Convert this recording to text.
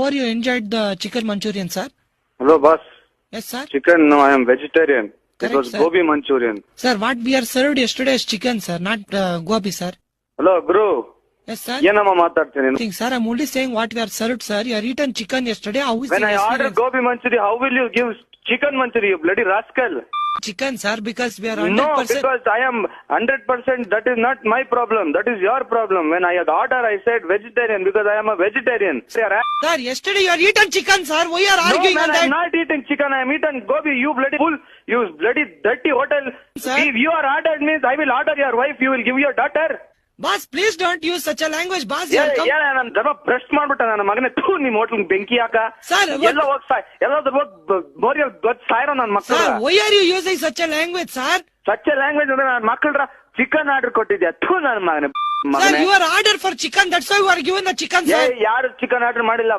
Or you enjoyed the chicken Manchurian, sir? Hello, boss. Yes, sir. Chicken, no, I am vegetarian. Correct, it was sir. gobi Manchurian. Sir, what we are served yesterday is chicken, sir, not gobi, sir. Hello, Guru. Yes, sir. Yenama matartini. Think, sir, I'm only saying what we are served, sir. You are eaten chicken yesterday. How is When your I order experience? gobi Manchurian, how will you give chicken Manchurian, you bloody rascal? Chicken, sir, because we are 100%. No, because I am 100%, that is not my problem. That is your problem. When I order, I said vegetarian because I am a vegetarian. Sir, yesterday you are eaten chicken, sir. Why you are No, arguing man, on I am that? not eating chicken. I am eating gobi. You bloody fool. You bloody dirty hotel. Sir? If you are ordered means I will order your wife. You will give your daughter. Boss, please don't use such a language, boss. You Yeah, are come- yeah, ನಾನು ಧರ್ಮ ಭ್ರಷ್ಟ್ ಮಾಡ್ಬಿಟ್ಟ ನನ್ನ ಮಗನೇ ಥೂ ನಿಮ್ hotel ಬೆಂಕಿ ಹಾಕ Sir, ಎಲ್ಲ ಹೋಗ್ ಎಲ್ಲಾದ್ರೂ ಹೋಗ್ ಬೋರಿಯಲ್ ಗೊತ್ತ ಸಾಯಿರೋ ನನ್ನ ಮಕ್ಕಳು Sir, why are you using such a language, sir? Such language ಅಂದ್ರೆ ನನ್ನ ಮಕ್ಕಳ್ರ ಚಿಕನ್ ಆರ್ಡರ್ ಕೊಟ್ಟಿದ್ಯಾ ಥೂ ನನ್ನ ಮಗನೇ Sir, you are ordered for chicken. That's why you are given the chicken, ಏ sir. ಯಾರು ಚಿಕನ್ ಆರ್ಡರ್ ಮಾಡಿಲ್ಲ